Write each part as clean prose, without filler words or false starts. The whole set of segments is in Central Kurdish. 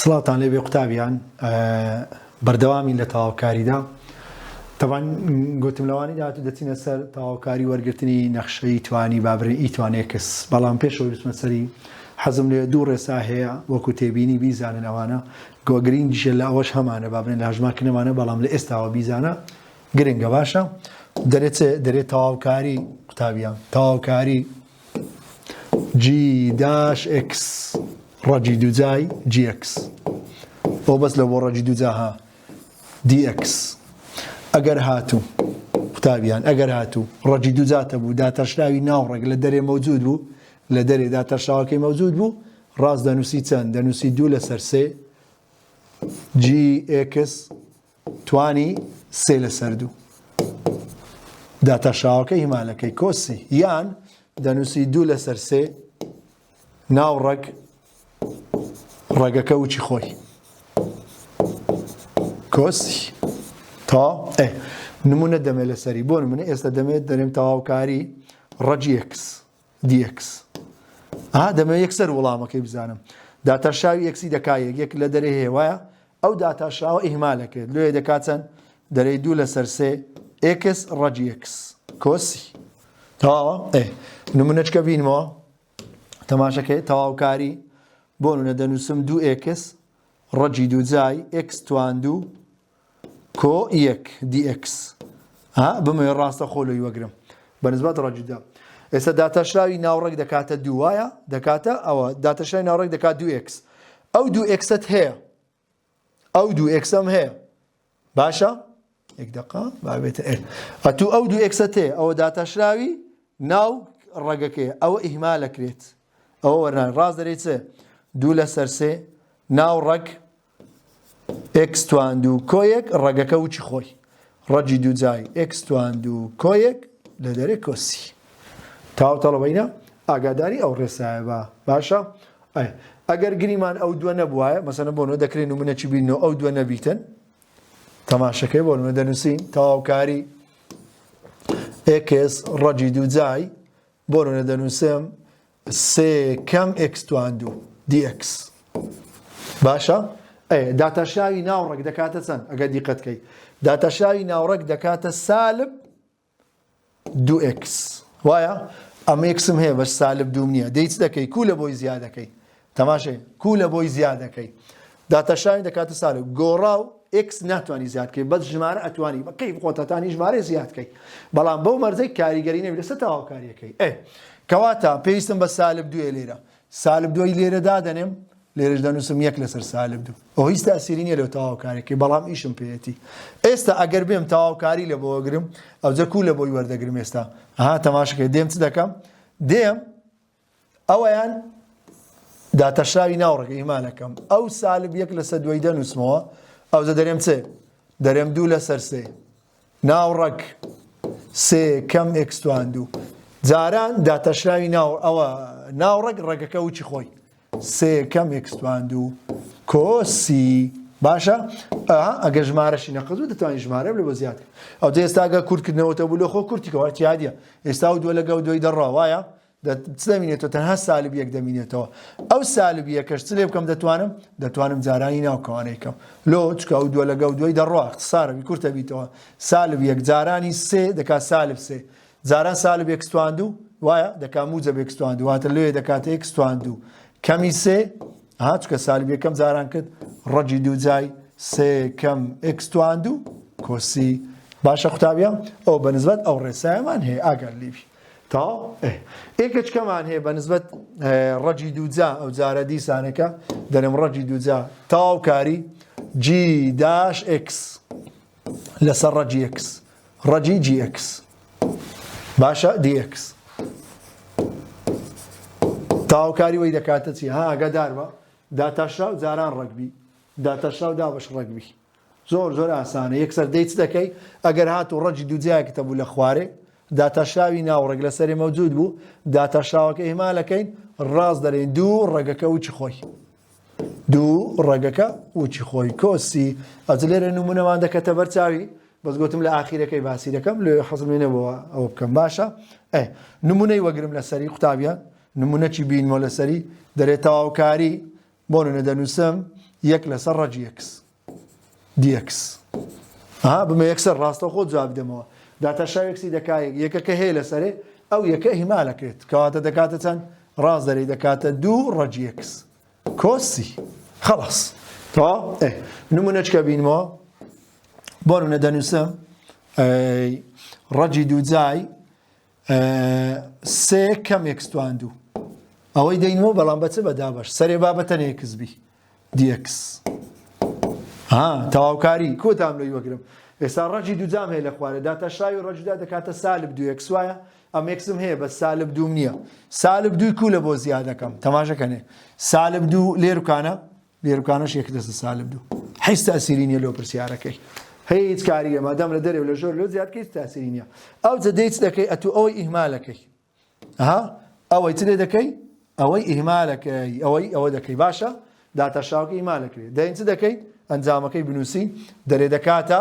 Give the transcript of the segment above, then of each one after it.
سڵاتان لێبێ قوتابیان بەردەوامی لە تەواوکاریدا تەوان گوتم لەوانی داهاتوو دەچینە سەر تەواوکاری وەرگرتنی نەخشەی توانی بابرین ئیتوانێ کەس بەڵام پێشەوە بچمە سەری حەزم لێ دوو ڕێسا هەیە وەکو تێبینی بیزانن ئەوانە گۆگرینگیشە لە ئەوەش هەمانە بابرین لە هەژماکردنەوانە بەڵام لە ئێستاوە بیزانە گرنگە باشە دەرێت تەواوکاری قوتابیان تەواوکاری G-X ڕەجی دووجای GX ئەو بەس لە بۆ ڕەجی دووجاها DX ئەگەر هاتوو قوتابیان ئەگەر هاتوو ڕەجی دووجاتە بوو داتەشراوی ناوڕێک لە دەرێ مەوجود بوو لە دەرێ داتەشراوەکەی مەوجود بوو ڕاست دەنووسی چەند دەنووسی 2 لەسەر 3 GX توانی 3 لەسەر 2 داتەشراوەکەی هیمالەکەی کۆسی یان دەنووسی 2 لەسەر 3 ناوڕێک ڕێگەکە وچی خۆی کۆسی تا نمونە دەمێت لەسەری بۆ نمونە ئێستا دەمێت دەرێم تەواوکاری ڕەجی X DX دەمێت یەکسەر وەڵامەکەی بزانم داتەشاوی یەکسی دەکا یەک لە دەرێ هەیە وایە ئەو داتەشاوە ئیهمالەکرێت لێ دەکات چەند دەرەی 2 لەسەر 3 X ڕەجی X کۆسی تەواوە نمونەچکە بینەوە تەماشەکەی تەواوکاری بۆ نمونە دەنووسم 2X ڕەجی دووجای X توان 2 کۆ یەک DX بمێ ڕاستە خۆلۆی وەگرم بەنسبەت ڕەجیدا ئێستا داتەشراوی ناوڕێک دەکاتە 2 وایە دەکاتە ئەوە داتەشراوی ناوڕێک دەکات 2X ئەو 2Xت هەیە ئەو 2Xم هەیە باشە یەک دقە بابێتە ئەتوو ئەو 2Xت هەیە ئەوە داتەشراوی ناو ڕێگەکەیە ئەوە ئیهمالەکرێت ئەوە وەرنان ڕاست دەرێت چێ 2 لەسەر 3 ناوڕێک X توان 2 کۆیەک ڕێگەکە وچی خۆی ڕەجی دووجای X توان 2 کۆیەک لە دەرێ کۆسی تاو تەڵەبەینە ئاگاداری ئەو ڕێسایە باشە ئەگەر گریمان ئەو دووە نەبووایە مەسەنە بۆنەوە دەکرێن نمونەچی بینەوە ئەو دووە نەبیتن تەماشەکەی بۆ نمونە دەنووسین تەواوکاری X ڕەجی دووجای بۆ نمونە دەنووسم 3 کەم X توان 2 DX باشە داتەشاوی ناوڕێک دەکاتە چەند ئەگەر دیقەتکەی داتەشاوی ناوڕێک دەکاتە سالب 2X وایە ئەمە یەکسم هەیە بەش سالب 2 نییە دەیچ دەکەی کو لە بۆی زیادەکەی تەماشای کو لە بۆی زیادەکەی داتەشاوی دەکاتە سالب گۆڕاو X ناتوانانی زیادکەی بەس ژمارە ئەتوانی بەقەی خۆتەتانی ژمارە زیادکەی بەڵام بەو مەرجەی کاریگەری نەبی لەسەر تەواوکاریەکەی کەواتە پێویستم بە سالب 2 لێرە سالب 2 لێرە دادەنێم لێرەش دەنووسم 1 لەسەر سالب 2 ئەو هیچ تاسیری نییە لەو تەواوکاریەکەی بەڵام ئیشم پێێتی ئێستا ئەگەر بێم تەواوکاری لە بۆگرم ئەو جەکو لە بۆی وەردەگرم ئێستا تەماشەکەی دێم چ دەکەم دێم ئەوەیان داتەشاوی ناوڕێکی ئیمانەکەم ئەو سالب 1 لەسەر 2 دەنووسمەوە ئەوجە دەرێم چێ دەرێم 2 لەسەر 3 ناوڕێک 3 کەم X توان 2 جاران داتەشاوی ئەوە ناوڕێک ڕێگەکە وچی خۆی 3 کەم X توان 2 کۆسی باشە ئەگە ژمارەشی نەقەزوو دەتوانین ژمارە بڵێ بۆ زیاد ئەو جێ ئێستا ئەگە کورتکردنەوەتە بوو لە خۆ کورتیکەوە یادیە ئێستا و 2 لەگەڵ 2 دەڕا وایە چ دەمینێتەوە تەنها سالب 1 دەمینێتەوە ئەو سالب 1کەش چ لێ بکەم دەتوانم جارانی ناوکەوانەیەکەم لۆ چکە ئەو 2 لەگەڵ 2 دەڕا اختصارەبی کورتە بیتەوە سالب 1 جارانی 3 دەکات سالب 3 جاران سالب X توان 2 وایە دەکات موجب X توان 2 واتە لێ دەکاتە X توان 2 کەمی 3 چکە سالب یەکەم جاران کرد ڕەجی دووجای 3 کەم X توان 2 کۆسی باشە قوتابیان ئەو بەنسبەت ئەو ڕێسایەمان هەیە ئاگەر لیبی تا ئێکەچکەمان هەیە بەنسبەت ڕەجی دووجا ئەو جارە دیسانەکە دەرم ڕەجی دووجا تەواوکاری G-X لەسەر ڕەجی X ڕەجی GX باشە DX تەواوکاری وەی دەکاتە چی ئاگادار بە داتەشراو جاران ڕەگبی داتەشراو دابش ڕەگبی زۆر ئاسانە یەکسەر دەیچ دەکەی ئەگەر هاتوو ڕەجی دووجایەکەتە بوو لە خوارێ داتەشراوی ناوڕێک لەسەری مەوجود بوو داتەشراوەکە ئیهمالەکەین ڕاست دەرێن 2 ڕێگەکە وچی خۆی 2 ڕێگەکە وچی خۆی کۆسی ئەج لێرە نمونەمان دەکەتە بەرچاوی بەس گوتم لە ئاخیرەکەی باسی دەکەم لێ حەزمێنەوە ئەوە بکەم باشە نمونەی وەگرم لەسەری قوتابیان نمونەکی بینمە لەسەری دەرێت تەواوکاری بۆ نەدەنووسم 1 لەسەر ڕەجی x dx بمە یەکسەر ڕاستەوخۆ جواب بدەمەوە داتەشاوی x دەکایەک یەکەکە هەیە لەسەرێ ئەو یەکە ئیهمالەکرێت کەواتە دەکاتە چەند ڕاست دەرەی دەکاتە 2 ڕەجی x کۆسی خەڵاس تەواو نمونەچکە بینەوە بۆ نمونە دەنووسم ڕەجی دووجای 3 کەم x توان 2 ئەوەی دەینەوە بەڵام بەچ بەدا بەش سەرێ بابەتەن x بی dx تەواوکاری کۆتام لەی وەگرم ئێستا ڕەجی دووجام هەیە لە خوارە داتەشاوی ڕەجدا دەکاتە سالب 2 x وایە ئەم xم هەیە بە سالب 2 نییە سالب 2 کو لە بۆ زیاد دەکەم تەماشەکەنێ سالب 2 لێرکانەش یەک دەستە سالب 2 هیچ تاسیری نییە لەو پرسیارەکەی هیچ کاریە مادام لە دەرێ لە ژۆر لۆ زیادکە هیچ تاسیری نییە ئەو جەدەی چ دەکەی ئەتو ئەوەی ئیهمالەکەی ئەوەی چ لێ دەکەی ئەوەی ئیهمالەکەی ئەوە دەکەی باشە داتەشاوکە ئیهمالەکرێت دەین چ دەکەی ئەنجامەکەی بنووسی دەرێ دەکاتە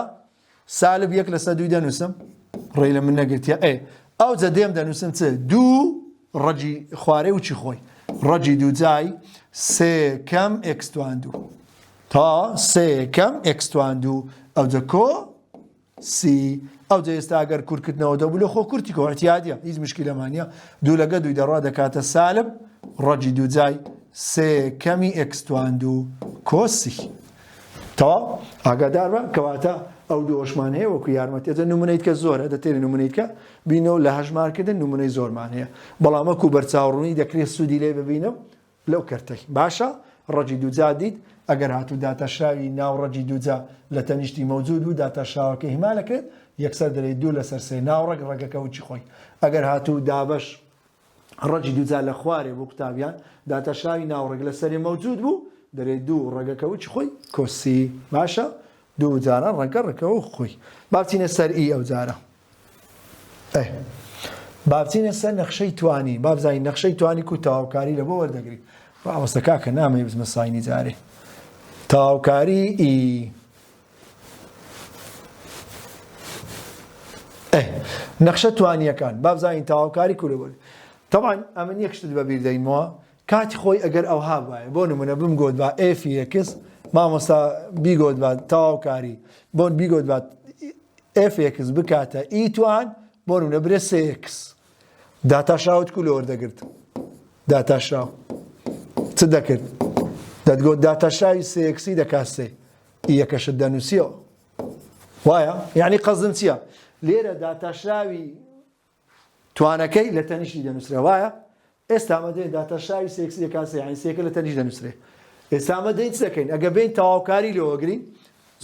سالب 1 لەسەر 2 دەنووسم ڕێی لە من نەگرتیە ئەو جەدێم دەنووسم چ 2 ڕەجی خوارێ و چی خۆی ڕەجی دووجای 3 کەم x توان 2 تا 3 کەم x توان 2 ئەو جە کۆ سی ئەو جە ئێستا ئەگەر کورتکردنەوە دەبوو لە خۆ کورتی کۆ احتیادیە هیچ مشکلەمانە 2 لەگە 2 دەڕوا دەکاتە سالب ڕەجی دووجای 3 کەمی x توان 2 کۆسی تەواو ئاگادار بە کەواتە ئەو دۆشمان هەیە وەکو یارمەتیە نمونەیت کە زۆرە دەتێنێ نمونەیت کە بینەوە لە هەژمارکردن نمونەی زۆرمان هەیە بەڵام وەکو بەرچاوڕوونی دەکرێت سوودی لێ ببینە لەو کەرتەی باشە ڕەجی دووجا دیت ئەگەر هاتوو داتەشاوی ناو ڕەجی دووجا لە تەنیشتی مەوجود و داتەشاوەکە هیمالەکرێت یەکسەر دەرێت 2 لەسەر 3 ناو ڕەگەکە وچی خۆی ئەگەر هاتوو دابەش ڕەجی دووجا لە خوارێ بۆ قوتابیان داتەشاوی ناو ڕێک لەسەری مەوجود بوو دەرێت 2 ڕێگەکە وچی خۆی کۆسی باشە دوو جارە ڕەکەڕەکەەوە خۆی بابچینە سەر ئی ئەو جارە بابچینە سەر نەخشەی توانی بابزای نەخشەی توانی و تەواوکاری لە بۆ وەردەگری ئەوەستەکە کە نامەی بزمە ساینی جارێ تەواوکاری ئی نەخشە توانیەکان بابزین تەواوکاری کولەوەری تەمان ئەمە یەکشت بەبیر دەینەوە کاتی خۆی ئەگەر ئەوها وایە بۆ نمونە بمگۆت بە ئفیەکس مامۆستا بیگۆت بە تەواوکاری بۆن بیگۆت بە ئفێکس بکاتە ئی توان بۆ نمونە برێ سێکس داتاشاوت کو لە وەردەگرت داتاشاو چ دەکرد دەتگۆت داتاشاوی سێکسی دەکات سێ یەکەشت دەنووسیەوە وایە یعنی قەزم چییە لێرە داتاشاوی توانەکەی لە تەنیشتی دەنووسرێ وایە ئێستا ئەمەدەی داتاشاوی سێکسی دەکات سێ یعنی سێکە لە تەنیشت دەنووسرێ ئێستا ئەمەدەی چ دەکەین ئەگە بین تەواوکاری لەوەگرین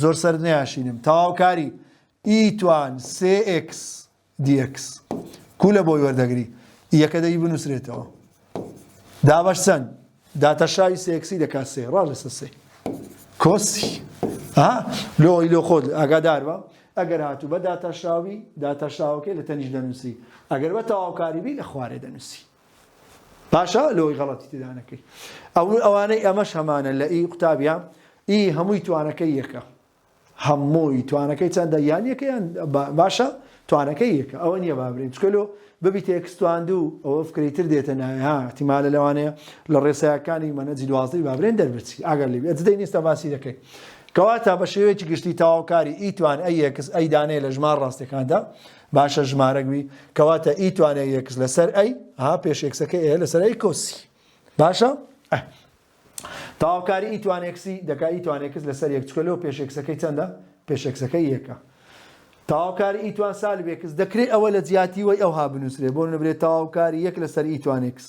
زۆر سەر نەیاشینم تەواوکاری ئی توان سێx dx کو لە بۆی وەردەگری یەکە دەی بنووسرێتەوە دابەش چەند داتەشاوی سێکسی دەکات سێ ڕاست لەسەر سێ کۆسی لۆی لۆ خۆت ئاگادار بە ئەگەر هاتوو بە داتەشاوەکەی لە تەنیشت دەنووسی ئەگەر بە تەواوکاری بی لە خوارێ دەنووسی باشە لەوەی غەڵەتی تێدانەکەی ئەوانەی ئەمەش هەمانە لە ئی قوتابیان ئی هەمووی توانەکەی یەکە هەمووی توانەکەی چەندە یان یەکەیان باشە توانەکەی یەکە ئەوە نییە بابرین چکەلۆ ببیت ئەکستواندوو ئەوە فکریتر دێتە ناوێ احتیمالە لەوانەیە لە ڕێسایەکانی مەنەجی دوازدەی بابرێن دەربچی ئەگەر لێ ئەجدەی نیستە باسی دەکەی کەواتە بە شێوەیەکی گشتی تەواوکاری ئی توان ئەیەکس ئەی دانەیە لە ژمار ڕاستەکاندا باشە ژمارەگوی کەواتە ئی توانێ یەکس لەسەر ئەی پێش یەکسەکەی ئێ لەسەر ئەی کۆسی باشە تەواوکاری ئی توانێکسی دەکا ئی توانێکس لەسەر یەک چکەلەوە پێش یەکسەکەی چەندە پێش یەکسەکەی یەکە تەواوکاری ئی توان سالبێکس دەکرێت ئەوە لە جیاتی وەی ئەوها بنووسرێ بۆ نەبرێت تەواوکاری یەک لەسەر ئی توانێکس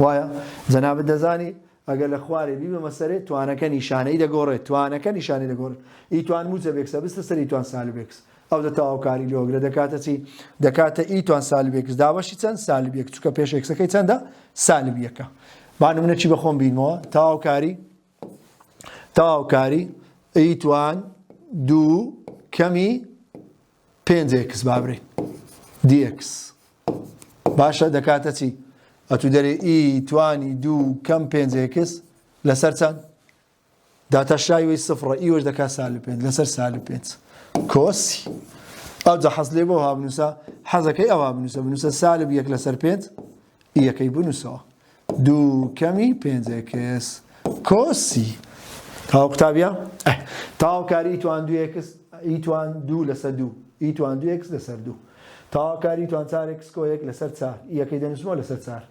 وایە جەنابەت دەزانی ئەگەر لە خوارێ بی بە مەسەرێت توانەکە نیشانەی دەگۆڕێت توانەکە نیشانەی دەگۆڕێت ئی توان موجەبێکسە بستە سەر ئی توان سالبێکس ئەو دە تەواوکاری لۆگرە دەکاتە چی دەکاتە ئی توان سالبێکس دابەشی چەند سالبێک چکە پێش یەکسەکەی چەندە سالب یەکە با نمونە چی بەخۆم بینەوە تەواوکاری ئی توان دوو کەمی 5x بابرێت dx باشە دەکاتە چی ئەتو دەرێ ئی توانی دوو کەم 5x لەسەر چەند داتەشاوی سفڕە ئیوەش دەکات سالب 5 لەسەر سالب 5 کۆسی ئەو جە حەز لێ بۆ ها بنووسە حەزەکەی ئەوە بنووسە سالب 1 لەسەر 5 یەکەی بنووسەوە دوو کەمی 5x كوسي تاو قتابيا تاو كاري توان دو اكس ايتوان دو لسر دو ايتوان دو اكس لسر دو تاو كاري توان صار اكس كو اك لسر صار يا كيدا نسمو لسر صار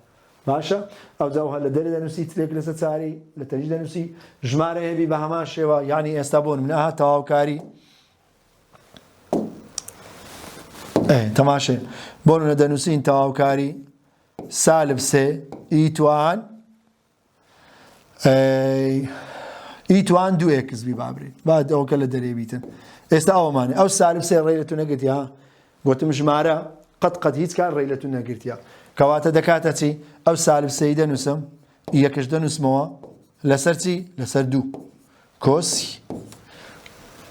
باشا او زاو هلا دليل نسي تليك لسر صاري لتجد نسي جماره هبي بهما شوا يعني استابون منها تاو كاري تماشي بونو ندنسين تاو كاري سالب سي ايتوان ايتوان دو اكس ببابري بعد او كلا دريبيتن استا او ماني او سالب سي ريلتو نقتيا قلت مجمارة قد هيت كان ريلتو نقتيا كواتا دكاتتي او سالب سي دنسم يكش دنسموا لسرتي لسر دو كوسي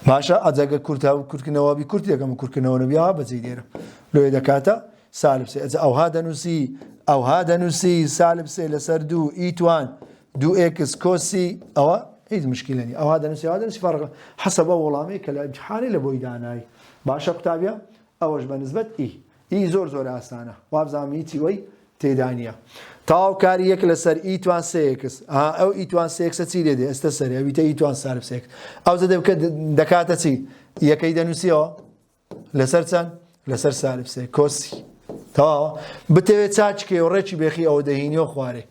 باشا ازاق كورتكنوا بي كورتي كما كورتكنوا نبيها بزي ديره لو دكاتا سالب سي او هذا نسي سالب سي لسر دو ايتوان دو اكس كوسي او هي مشكله يعني او هذا نسي فرق حسب والله كالامتحان لبوي داناي باشا كتابيا اوج بنسبه اي زور اسانه وابزاميتي وي تيدانيا تاو كاري يك لسر ايتوان سي اكس او ايتوان سي اكس تي دي استسري ابي ايتوان سالب سي اكس او زد دكاتتي يكيد نسيو لسر سالب سي كوسي تا بتوي تاچكي ورچي بخي او دهينيو خواري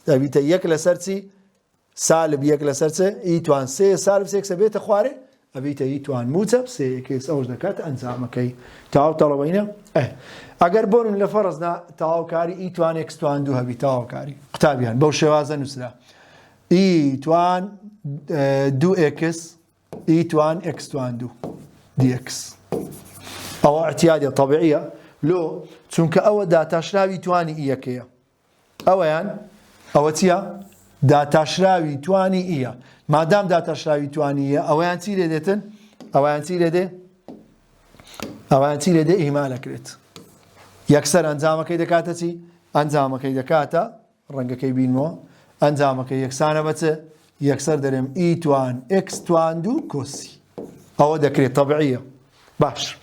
ابي يك لسرتي سالب يك لسرتي ايتوان سي سالب سي اكس بيت خواري ابي ايتوان موتب سي اكس او دكات انزامكي تاو طلبينا اگر بون لفرضنا تاو كاري ايتوان اكس توان دو هبي تاو كاري كتابيان بو شوازه نسلا ايتوان دو اكس ايتوان اكس توان دو دي اكس او اعتياديه طبيعيه لو چونك او داتا شراوي تواني ايكيا اويان اوتيا داتا شراوي تواني ايا ما دام داتا شراوي تواني ايا اويان تي لدتن اويان تي لدي اهمال كريت يكسر انزامك دكاتتي انزامك دكاتا رنگكي بينمو انزامك يكسانه بس يكسر درم اي توان اكس توان دو كوسي او دكريت طبيعيه باش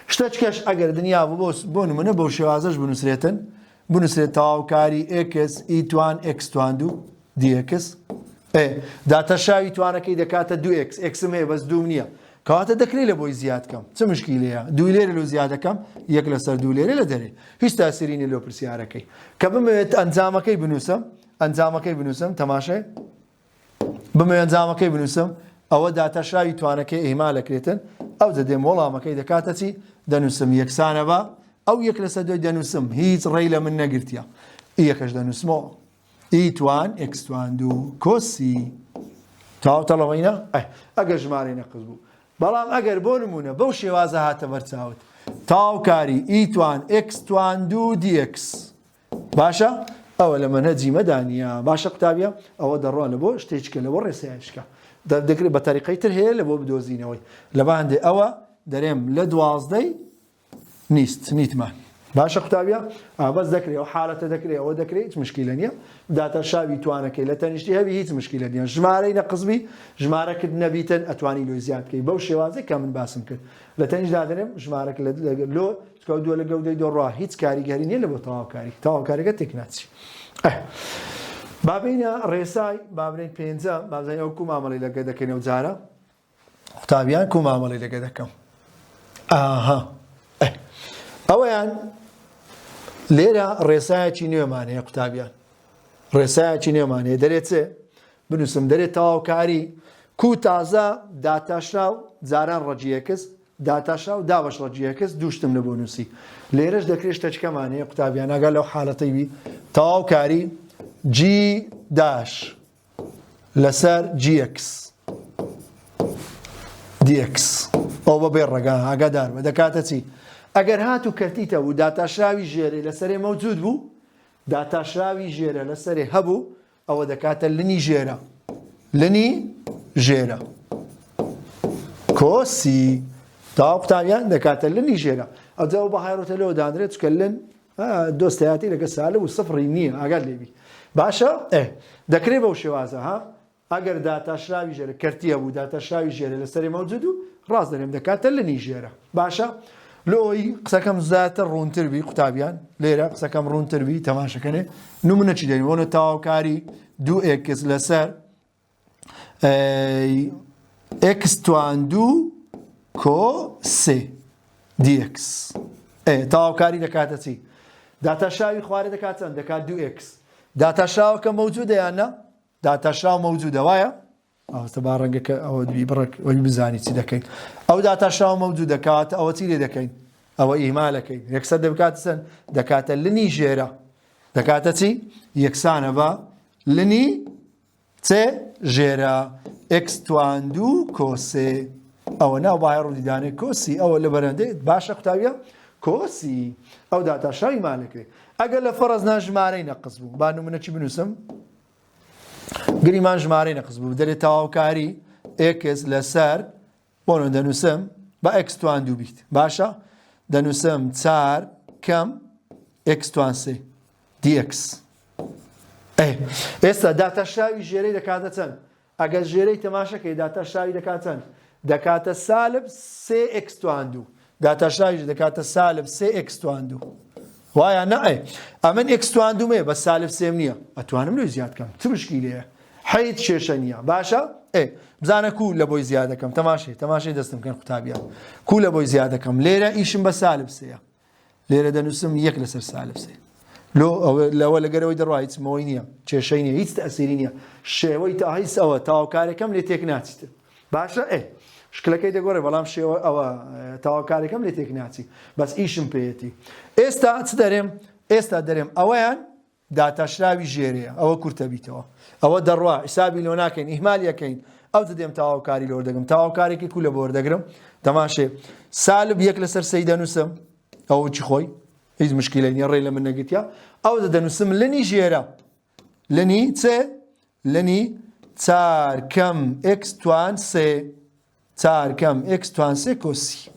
شتاچكش اگر دنیا بون منه بو شوازش بنسرت تاو كاري اكس اي توان اكس توان دو دي اكس داتا شاوي توانكي دكاتا دو اكس مه بس دو منيه كواتا دكري لبوي زياد كم څه مشكله دو ليره لو زياده كم يك لسر دو ليره لدري هیڅ تاثيرين لو پرسياركي كبم انزامكي بنوسم تماشي بم انزامكي بنوسم او داتا شاوي توانكي اهمال كريتن او زدم والله ما كي دكاتتي دنوسم يكسانه با او يك لسر دو دنوسم هيڅ ريله من نغرتيا يكش دنوسمو اي توان اكس توان دو كوسي تاو طلبينا اگر جمارينا قزبو بلام اگر بونمونه بو شوازه هات برتاوت تاو كاري اي توان اكس توان دو دي اكس باشا او لما نجي مدانيا باشا كتابيا او درون لبو شتيچك لبو رسايشكا دكري بطريقه ترهي لبو بدوزينوي لباندي او دريم لدوازدي نيتمان باشا كتابيا بس ذكري او حاله ذكري او ذكري هیچ مشكله نيه داتا شاوي توانك لا تنشتيها به هیچ مشكله نيه جماري نقصبي جمارك نبيتن اتواني لو زياد كي بو شوازي كم باسم كد لا تنج دادنم جمارك لو تكودو لغودي دور هیچ كاريغري نيه لبو تاوكاري تكناتي بابينا ريساي بابين بينزا بابين او كوم عملي لقد كانوا جارا كتابيان كوم عملي لقد كم اوان ليرا رسايا چينيو ماني قتابيان رسايا چينيو ماني دريتسه بنسم دريت تاو كاري كو تازا داتاشاو زاران رجيكس داتاشاو داوش رجيكس دوشتم نبونسي ليرش دكريش تچ ماني قتابيان قال له حالتي بي تاو كاري جي داش لسر جي اكس دي اكس او ببرقا اقدار بدكاتتي اگر هاتو كرتيتا و داتا شراوي جيري لسري موجود بو داتا شراوي جيري لسري هبو او دكاتا لني جيرا كوسي تاو قتابيان دكاتا لني جيرا او داو بحيرو تلو داندري تكلن دوستياتي لك السالب والصفر يمين اقل لي بي باشا دكري بو شوازه اگر داتا شراوي جيري كرتيها بو داتا شراوي جيري لسري موجودو راس دريم دكاتا لني جيرا باشا لوي قسكم ذات الرونتر بي قتابيان ليرا قسكم رونتر بي تماشا كنه نمونه چي داریم اون تاو كاري دو اكس لسر اكس توان دو كو سي دي اكس تاو كاري دكاتتي داتا شاوي خواري دكاتن دكات دو اكس داتا شاو كموجوده يعني داتا شاو موجوده وايا او تبارك او بيبرك ويبزاني تي دكاين او داتا شاو موجوده كات او تي دكاين او اهمالك يكسر دكاتسن دكات لني جيرا دكاتتي يكسانه با لني تي جيرا اكس توان دو كوسي او انا بايرو ديداني كوسي او لبرندي باشا قتاويه كوسي او داتا شاي مالك اقل فرض نجمارين نقصبو بانو من شي بنسم قريمان جمارين نقصبو بدل تاوكاري اكس لسر بونو دنسم با اكس توان دو بيت باشا دنسم تار كم اكس توان سي دي اكس استا داتا شاوي جيري دكاتتن اقل جيري تماشا كي داتا شاوي دكاتن دكاتا سالب سي اكس توان دو داتا شاوي دكاتا سالب سي اكس توان دو وايا نا امن اكس توان دو مي بس سالب سي منيا اتوانم لو زياد كم تمشكيله حيت شيشانيا باشا بزانا كول لبوي زياده كم تماشي دستم كان كتابيا كول لبوي زياده كم ليره ايشم بسالب سي ليره دنسم يك لسر سالب سي لو ولا قروي درايت موينيا شيشانيا هيت تاثيرينيا شوي تاهيس او تاو كاري كم لتكناتي باشا شكلك يدي قري بلام شيء او تاو كاري كم لتكناتي بس ايشم بيتي استا درم اوان داتا شراوي جيريا او كرتبيتو او دروا حسابي لو ناكن اهمال يكين او تدم تاو كاري لوردغم تاو كاري كي كل بوردغرم تماشي سالب يكلسر سيدانوسم او تشخوي هيز مشكله يري لما نقيتيا او دنوسم لني جيرا لني تار كم اكس توان سي تار كم اكس توان سي كوسي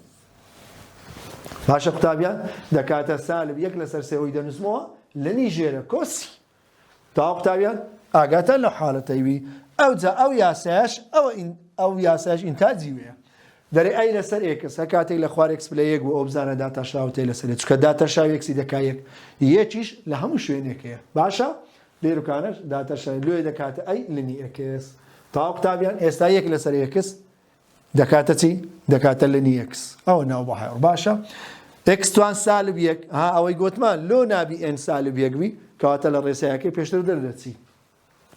باشا قطابيان دكاتا سالب يكلسر سي دنسموها لني جيرا كوسي تاو قطابيان اگاتا لو حالتي او ياساش او ياساش انتاجي ويا دري اي لسر اكس هكاتي لخوار اكس بلايق و ابزانا داتا شاو تي لسر تشك داتا شاو اكس دكايك يچيش لهم شوينك باشا ليرو كانش داتا شاو لو دكاتا اي لني اكس تاو قطابيان استايك لسر اكس دكاتا لني اكس او نو بحر باشا اكس توان سالب يك ها او يقوتمان لو نابي ان سالب يك بي كاتل الرساكي بيشتر دردتي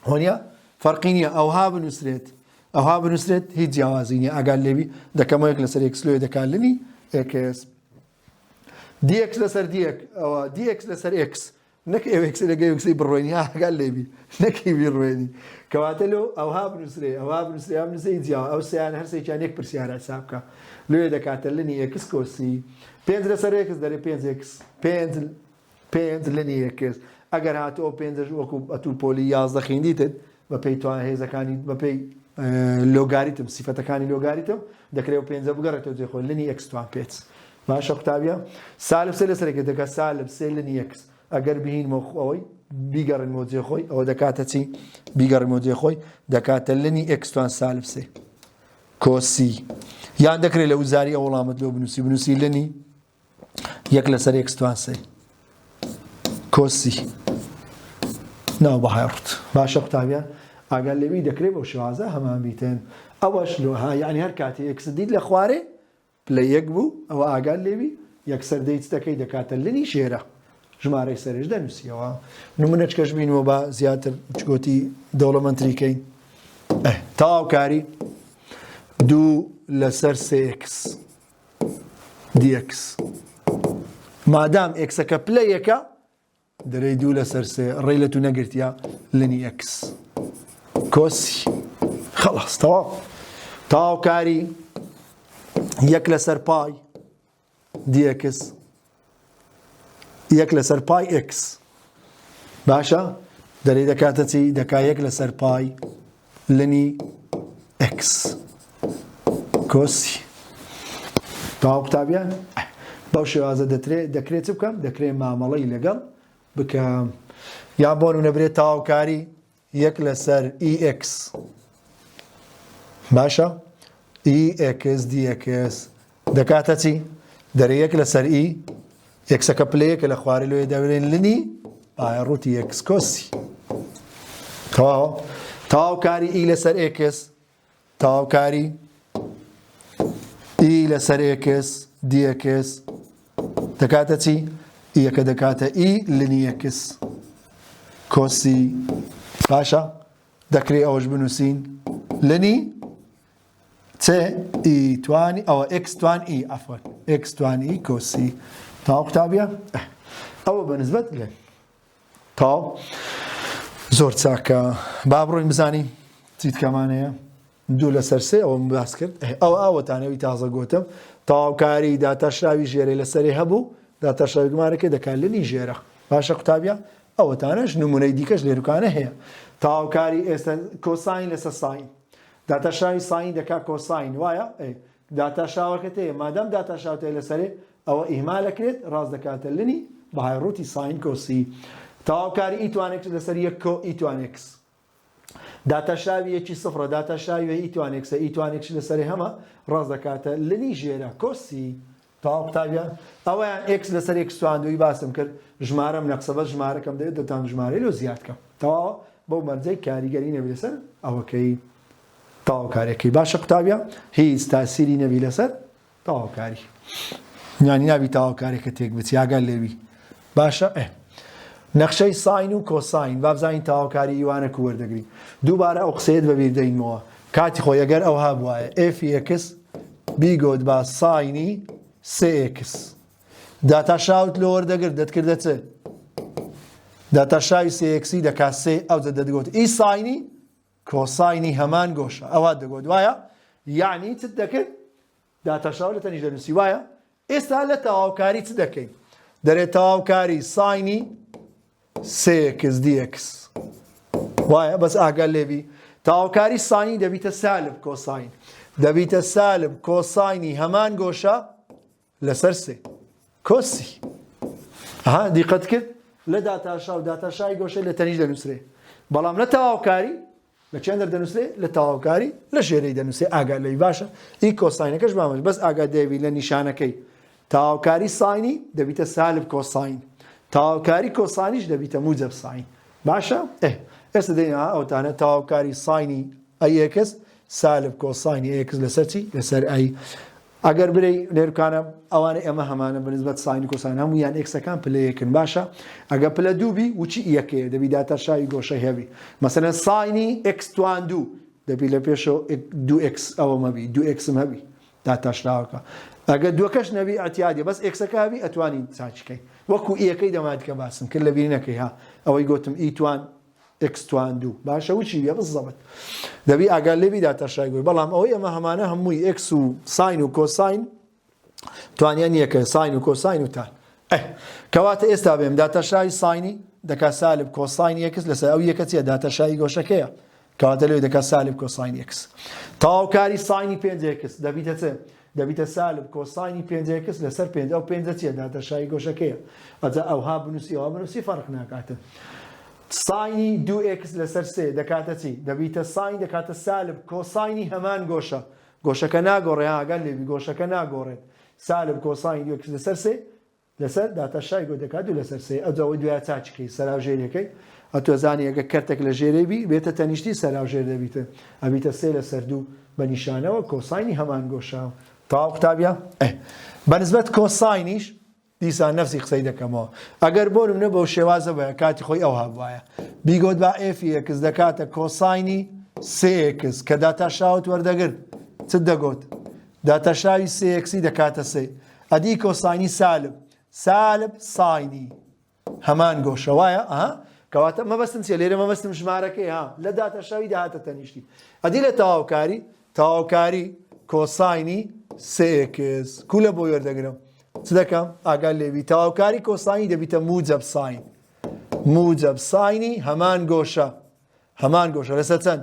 هونيا فرقينيا او ها بنسرت هي جوازينيا اقال لبي دكما يك لسر اكس لو دكالني اكس دي اكس لسر دي اك او دي اكس لسر اكس نك اكس لقى اكس برويني ها قال لبي نك برويني كواتلو او ها بنسري جوا او سيان هر سي كان يك برسيار حسابك لو دكاتلني اكس كوسي بينز لسر اكس دري بينز اكس بينز لني اكس اگر هاتو بينز وكو اتو بولي 11 خينديت بپی تو هیزا کانی بپی لوگاریتم صفت کانی لوگاریتم دکریو پنځه بگرته جو خو لنی اکس توان پیتس ماشي قطابيا سالب سلسله كده سالب سلني اكس اگر بهين مخ اوي بيجر الموجي خوي او دكاتتي بيجر الموجي خوي دكات لني اكس توان سالب سي كوسي يعني ذكر لو زاري او لامد لو بنسي لني يكل سر اكس توان سي كوسي نو بحيرت باشا قطابيا اقل لي ذكر بو شوازه هم بيتين اوش لو ها يعني هركاتي اكس ديد لخواري بلاي يقبو او اقل لي يكسر ديت تكي دكات لني شيره جماري سرج دنسيوا نمونج كشبين وبا زياتر تشكوتي دولمنتري كاين تاو كاري دو لسر سي اكس دي اكس ما دام اكس كبلايكا دري دو لسر سي ريلتو نقرتيا لني اكس كوسي خلاص تاو كاري يك لسر باي دي اكس يك لسر باي اكس باشا دري دكاتتي دكا يك لسر باي لني اكس كوسي تاو قطابيان باوشي هذا دكريت بكم دكري معاملي لقل بكم يابون ونبري تاو كاري يك لسر اي اكس باشا اي اكس دي اكس دكاتتي دري يك لسر اي اكس كبليك الاخواري لو يدورين لني روتي اكس كوسي تاو كاري اي لسر اكس تەواوکاری ئی لەسەر ئێکس دیەکس دەکاتە چی؟ ئیەکە دەکاتە ئی لنی ئێکس کۆسی باشە دەکرێت ئەوەش بنووسین لنی چێ ئی توانی ئەوە ئێکس توان ئی ئەفەن ئێکس توان ئی کۆسی تاو قوتابیە؟ ئەوە بەنسبەت لێ تاو زۆر چاکە با بڕۆین بزانین چیت کەمانەیە دوو لەسەر سێ ئەوە باس کرد ئەوە ئەوەتانەوەی تازە گۆتم تەواوکاری داتاشراوی ژێرەی لەسەرێ هەبوو داتاشراوی گمارەکە دەکات لنی ژێرە باشە قوتابیە ئەوەتانەش نمونەی دیکەش لێرکانە هەیە تەواوکاری ئێستا کۆساین لەسەر ساین داتاشراوی ساین دەکات کۆساین وایە داتاشراوەکەت هەیە مادام داتاشراوت هەیە لەسەرێ ئەوە ئیهمالەکرێت ڕاست دەکاتە لنی بەهای ڕووتی ساین کۆسی تەواوکاری ئیتوانێکس لەسەر یەک کۆ ئیتوانێکس داتاشراوی یەکی سفرە داتاشراوی ئیتوانێکسە ئیتوانێکس لەسەرێ هەمە ڕاست دەکاتە لنی ژێرە کۆسی تاو قوتابیە ئەوەیان ئێکس لەسەر ئێکس تواندووی باسم کرد ژمارەم نەقسە بە ژمارەکەم دەوێت دەتان ژمارەی لۆ زیاد کەم تەواوە بەو مەرجەی کاریگەری نەبی لەسەر ئەوەکەی تەواوکاریەکەی باشە قوتابیە هیچ تاسیری نەبی لەسەر تەواوکاری یانی نابی تەواوکاریەکە تێک بچی ئاگەر لێبی باشە نەخشەی ساین و کۆساین وابزانین تەواوکاری ئیوانە کو وەردەگری دووبارە ئەو قسەیەت بەبیر دەینەوە کاتی خۆی ئەگەر ئەو هابوایە ئێفی ئێکس بیگۆت با ساینی سێ ئێکس داتاشاوت لۆ وەردەگرت دەتکردە چ داتاشاوی سێ ئێکسی دەکات سێ ئەو دەدەگۆت ئی ساینی کۆساینی هەمان گۆشە ئەوە دەگۆت وایە یعنی چت دەکرد داتاشاو لە تەنیش دەنووسی وایە ئێستا لە تەواوکاری چ دەکەین دەرێت تەواوکاری ساینی سێ ئێکس دیەکس وایە بەس ئاگەر لێبی تەواوکاری ساینی دەبیتە سالب کۆساین دەبیتە سالب کۆساینی هەمان گۆشە لەسەر سێ کۆسی دیقەت کرد لە داتاشاو داتاشای گۆشەی لە تەنیش دەنووسرێ بەڵام لە تەواوکاری لە چێن دەنووسرێ لە تەواوکاری لە ژێرەی دەنووسێ ئاگار لێی باشە ئی کۆساینەکەش بامەش بەس ئاگار دەبی لە نیشانەکەی تەواوکاری ساینی دەبیتە سالب کۆساین تەواوکاری کۆسانیش دەبیتە موجب ساین باشە ئێستا دەینا ئەوتانە تەواوکاری ساینی ئەی ئێکس سالب کۆساینی ئێکس لەسەر چی لەسەر ئەی ئەگەر برەی لێرکانە ئەوانە ئێمە هەمانە بەنسبەت ساین کۆساین هەموویان ئێکسەکان پلەیەکن باشە ئەگەر پلە دووبی وچی یەکەیە دەبی داتاشاوی گۆشەی هەبی مەسەلەن ساینی ئێکس توان دوو دەبی لە پێشەوە دوو ئێکس ئەوە مەبی دوو ئێکسم هەبی داتاشراوەکە ئەگەر دووەکەش نەبی ئەتیادی بەس ئێکسەکە هەبی ئەتوانی چاچکەی وەکو ئیەکەی دەمادکە باسم کرد لە بینەکەی ها ئەوەی گوتم ئیتوان ئێکس توان دوو باشە وچی بێ بزەبت دەبی ئاگار لێبی داتاشای گوی بەڵام ئەوەی ئەمە هەمانە هەمووی ئێکس و ساین و کۆساین توانیان یەکە ساین و کۆساین وتان کەواتە ئێستا بێم داتاشای ساینی دەکات سالب کۆساین ئێکس لەسەر ئەو یەکە چیە داتاشایی گۆشەکەیە کەواتە لێ دەکات سالب کۆساین ئێکس تەواوکاری ساینی پێنج ئێکس دەبیتە چ دەبیتە سالب کۆساینی پێنج ئێکس لەسەر پێنج ئەو پێنجە چیە داتاشایی گۆشەکەیە ئەجا ئەوها بنووسی ئەوها بنووسی فەرق ناکاتە ساینی دوو ئێکس لەسەر سێ دەکاتە چی دەبیتە ساین دەکاتە سالب کۆساینی هەمان گۆشە گۆشەکە ناگۆڕێ ئاگەر لێبی گۆشەکە ناگۆڕێت سالب کۆساین دوو ئێکس لەسەر سێ لەسەر داتاشای گۆ دەکات دوو لەسەر سێ ئەجاوەی دوای چاچکەی سەراوژێرەکەی ئەتوەزانی ئەگە کەرتێک لە ژێرەی بی بێتە تەنیشتی سەراوژێر دەبیتە ئەبیتە سێ لەسەر دوو بە نیشانەوە کۆساینی هەمان گۆشە تاو قوتابیە بەنسبەت کۆساینیش دیسان نفسی قسەی دەکەمەوە ئەگەر بۆ نمونە بەو شێوازە بە کاتی خۆی ئەو هەبوایە بیگۆت با ئێفی ئێکس دەکاتە کۆساینی سێ ئێکس کە داتاشاوت وەردەگرت چ دەگۆت داتاشاوی سێ ئێکسی دەکاتە سێ ئەدی کۆساینی سالب سالب ساینی هەمان گۆشە وایە کەواتە مەبەستم چێ لێرە مەبەستم ژمارەکەی لە داتاشاوی داهاتە تەنیشتی ئەدی لە تەواوکاری کۆساینی سێ ئێکس کو لە بۆ وەردەگرم چ دەکەم ئاگار لێبی تەواوکاری کۆساینی دەبیتە موجب ساین موجب ساینی هەمان گۆشە لەسەر چەند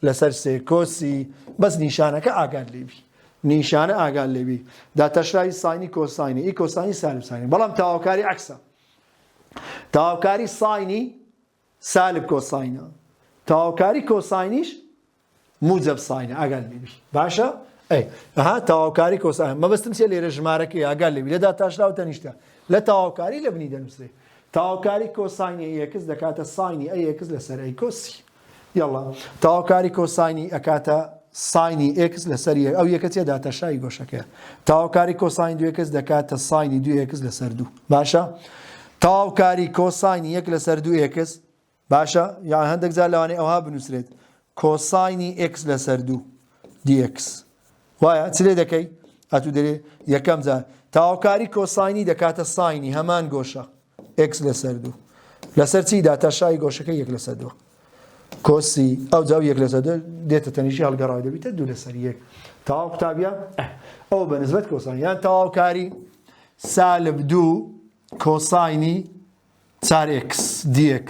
لەسەر سێ کۆسی بەس نیشانەکە ئاگار لێبی نیشانە ئاگار لێبی داتاشای ساینی کۆساینی ئی کۆساینی سالب ساینی بەڵام تەواوکاری عەکسە تەواوکاری ساینی سالب کۆساینە تەواوکاری کۆساینیش موجب ساینە ئاگار لێبی باشە تەواوکاری کۆساین مەبەستم چێ لێرە ژمارەکەی ئاگار لێبی لە داتاشراو تەنیشتە لە تەواوکاری لە بنی دەنووسێ تەواوکاری کۆساینی ئێکس دەکاتە ساینی ئەی ئێکس لەسەر ئەی کۆسی یاڵا تەواوکاری کۆساینی ئەکاتە ساینی x لەسەر ئەو یەکەتە داتەشای گۆشەکە تاواوکاری کۆساین 2x دەکاتە ساینی 2x لەسەر 2 باشە تاواوکاری کۆساینی 1 لەسەر 2x باشە یان هەندێک جار لەوانەیە ئەوها بنووسرێت کۆساینی x لەسەر 2 dx وایە چ لێ دەکەی ئەتو دەرێ یەکەم جار تاواوکاری کۆساینی دەکاتە ساینی هەمان گۆشە x لەسەر 2 لەسەر چی داتەشای گۆشەکە 1 لەسەر 2 کۆسی ئەو جاو 1 لەسەر 2 دێتە تەنیشی هەڵگەڕاوی دەبیتە 2 لەسەر 1 تەواو قوتابیە ئەو بەنسبەت کۆساین یان تەواوکاری -2 کۆساینی 4x dx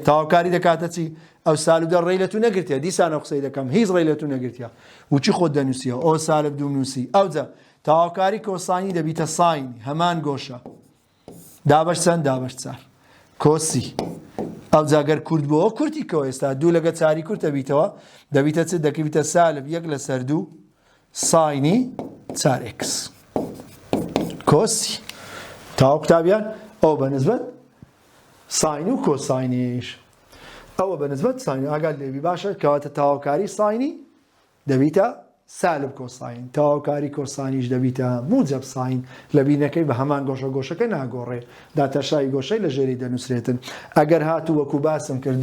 تەواوکاری دەکاتە چی ئەو سالب ڕێی لە تو نەگرتیە دیسانە قسەی دەکەم هیچ ڕێی لە تو نەگرتیە وچی خۆت دەنووسیەوە ئەو -2 نووسی ئەو جا تەواوکاری کۆساینی دەبیتە ساین هەمان گۆشە دابەش چەند دابەش 4 کۆسی ئەو جاگەر کورد بووە کورتی کەەوە ئێستا 2 لەگە 4 کورت دەبیتەوە دەبیتە چ دەکەویتە سالب 1 لەسەر 2 ساینی 4x کۆسی تەواو قوتابیان ئەو بەنسبەت ساین و کۆساینیش ئەوە بەنسبەت ساین ئاگات لێبی باشە کەواتە تەواوکاری ساینی دەبیتە سالب کۆساین تەواوکاری کۆسانیش دەبیتە موجب ساین لە بینەکەی بە هەمان گۆشەکە ناگۆڕێ داتەشای گۆشەی لە ژێری دەنووسرێتن ئەگەر هاتوو وەکو باسم کرد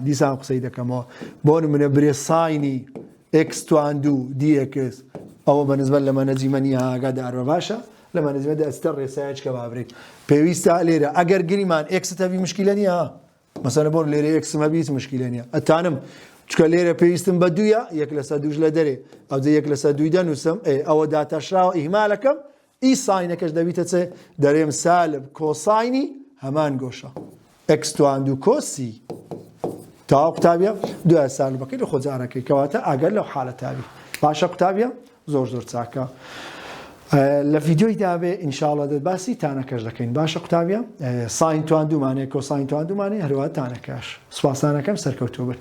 دیسان قسەی دەکەمەوە بۆ نمونە برێ ساینی x توان 2 dx ئەوە بەنسبەت لە مەنەجیمەنی ئاگاداربە باشە لە مەنەجمەدا ئەستە ڕێسایەک کە بابرێت پێویستە لێرە ئەگەر گریمان x تەوی مشکلە نیە مەسەلەن بۆ لێرە x مەبیست مشکلە نیە ئەتانم چکە لێرە پێویستم بە 2 1 لەسەر 2 لە دەرێ ئەو 1 لەسەر 2 دەنووسم ئەوە داتەشراوە ئیهمالەکەم ئی ساینەکەش دەبیتە چێ دەرێم سالب کۆساینی هەمان گۆشە x توان 2 کۆسی تەواو قوتابیە دوای سالبەکەی لە خۆجارەکەی کەواتە ئەگەر لەو حالەتاوی باشە قوتابیە زۆر چاکە لە ڤیدیۆی دابێ ئینشاڵڵا دەباسی تانەکەش دەکەین باشە قوتابیە ساین توان 2 مانێ کۆساین توان 2 مانێ هەروە تانەکەش سوپاسانەکەم سەرکەوتوو بن